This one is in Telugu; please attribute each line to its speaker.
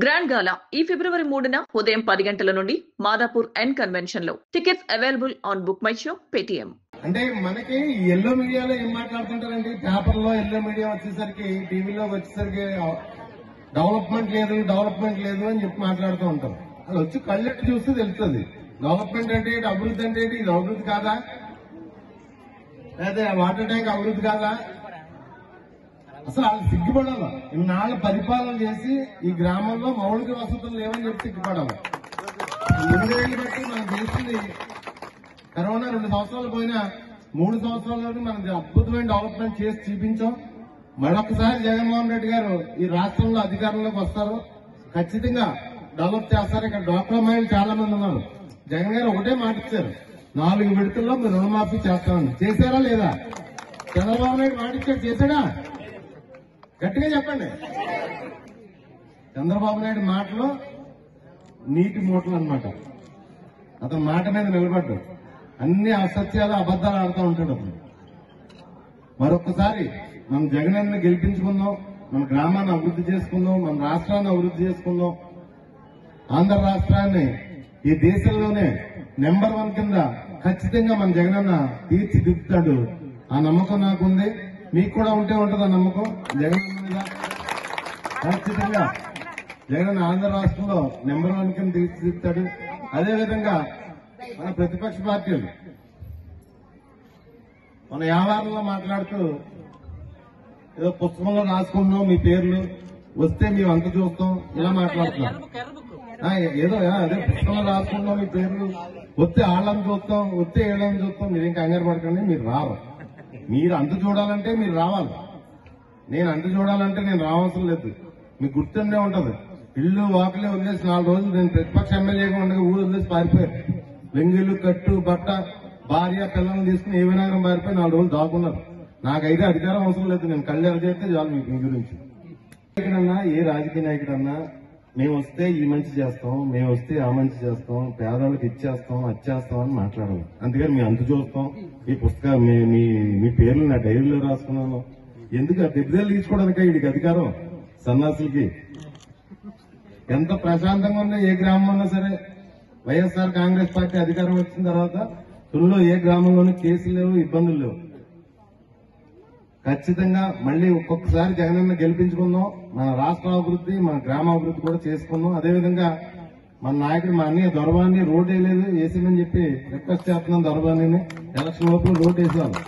Speaker 1: గ్రాండ్ గాలా ఈ ఫిబ్రవరి 3న ఉదయం 10 గంటల నుండి మాదాపూర్ ఎన్ కన్వెన్షన్ లో. Tickets available on book my show, Paytm.
Speaker 2: అంటే మనకి ఎల్లో మీడియాలో ఏం మాట్లాడుతుంటారండి, పేపర్లో ఎల్లో మీడియా వచ్చేసరికి, టీవీలో వచ్చేసరికి డెవలప్మెంట్ లేదు అని చెప్పి మాట్లాడుతూ ఉంటారు. అది వచ్చి కళ్ళెట్టు చూస్తే తెలుస్తుంది. డెవలప్మెంట్ అంటే ఏంటి, అభివృద్ధి అంటే ఏంటి, ఇది అభివృద్ధి కాదా, లేదా వాటర్ ట్యాంక్ అభివృద్ధి కాదా? అసలు వాళ్ళు సిగ్గుపడాలా. ఇన్నాళ్ళ పరిపాలన చేసి ఈ గ్రామంలో మౌలిక వసతులు లేవని చెప్పి సిగ్గుపడాలి. 8 ఏళ్ళు బట్టి మనం చేసింది కరోనా 2 సంవత్సరాలు పోయినా 3 సంవత్సరాల్లోనే మనం అద్భుతమైన డెవలప్మెంట్ చేసి చూపించాం. మరొకసారి జగన్మోహన్ రెడ్డి గారు ఈ రాష్ట్రంలో అధికారంలోకి వస్తారు, ఖచ్చితంగా డెవలప్ చేస్తారు. ఇక్కడ డ్వాక్రా మహిళలు చాలా మంది ఉన్నారు. జగన్ గారు ఒకటే మాట ఇచ్చారు, 4 విడతల్లో మీరు రుణమాఫీ చేస్తామని. చేశారా లేదా? చంద్రబాబు నాయుడు మాట ఇచ్చాడు, చేశాడా? గట్టిగా చెప్పండి. చంద్రబాబు నాయుడు మాటలో నీటి మూటలు అన్నమాట. అతని మాట మీద నిలబడ్డాడు. అన్ని అసత్యాలు అబద్దాలు ఆడుతూ ఉంటాడు అతను. మరొకసారి మనం జగనన్న గెలిపించుకుందాం, మన గ్రామాన్ని అభివృద్ధి చేసుకుందాం, మన రాష్ట్రాన్ని అభివృద్ధి చేసుకుందాం. ఆంధ్ర రాష్ట్రాన్ని ఈ దేశంలోనే నెంబర్ 1 కింద ఖచ్చితంగా మన జగనన్న తీర్చిదిద్దుతాడు. ఆ నమ్మకం నాకుంది, మీకు కూడా ఉంటే ఉంటుంది ఆ నమ్మకం జగనన్న మీద. ఖచ్చితంగా జగన్ ఆంధ్ర రాష్ట్రంలో నెంబర్ 1 కింద తీర్చిదిద్దుతాడు. అదేవిధంగా మన ప్రతిపక్ష పార్టీలు మన వ్యవహారంలో మాట్లాడుతూ ఏదో పుస్తకంలో రాసుకుంటున్నాం, మీ పేర్లు వస్తే మేము అంత చూస్తాం, ఇలా మాట్లాడుతున్నాం. ఏదో అదే పుస్తకంలో రాసుకుంటున్నాం, మీ పేర్లు వస్తే వాళ్ళని చూస్తాం, వస్తే ఏళ్ళని చూస్తాం. మీరేం కంగారు పడకండి, మీరు రావు. మీరు అంత చూడాలంటే మీరు రావాలి. నేను అంత చూడాలంటే నేను రావాల్సిన లేదు. మీకు గుర్తుండే ఉంటది, ఇల్లు వాకిలే వదిలేసి 4 రోజులు నేను ప్రతిపక్ష ఎమ్మెల్యేగా ఉండగా ఊరు వదిలేసి పారిపోయారు. వెంగిళ్ళు, కట్టు, బట్ట, భార్య, పిల్లల్ని తీసుకుని ఏ వినాయకం పారిపోయి 4 రోజులు దాక్కున్నారు. నాకైతే అధికారం అవసరం లేదు, నేను కళ్ళు ఎరచేస్తే చాలు మీ గురించి. నాయకుడన్నా, ఏ రాజకీయ నాయకుడన్నా మేము వస్తే ఈ మంచి చేస్తాం, మేము వస్తే ఆ మంచి చేస్తాం, పేదవాళ్ళకి ఇచ్చేస్తాం, అచ్చేస్తాం అని మాట్లాడాలి. అందుకని మీ అంతు చూస్తాం, ఈ పుస్తకం మీ పేర్లు నా డైరీలో రాసుకున్నాను. ఎందుకు ఆ పెద్దలు తీసుకోవడానికి వీడికి అధికారం? సన్నాసులకి ఎంత ప్రశాంతంగా ఉన్నా ఏ గ్రామం ఉన్నా సరే, వైఎస్ఆర్ కాంగ్రెస్ పార్టీ అధికారం వచ్చిన తర్వాత తుల్లో ఏ గ్రామంలోనూ కేసులు లేవు, ఇబ్బందులు లేవు. ఖచ్చితంగా మళ్లీ ఒక్కొక్కసారి జగనన్న గెలిపించుకుందాం, మన రాష్ట్ర అభివృద్ధి, మన గ్రామ అభివృద్ధి కూడా చేసుకుందాం. అదేవిధంగా మన నాయకుడు మా అన్నయ్య దొరబాన్ని రోడ్ వేయలేదు, వేసేమని చెప్పి రిక్వెస్ట్ చేస్తున్నాం. దొరబాన్ని ఎలక్షన్ లోపల రోడ్ వేసేవాళ్ళు.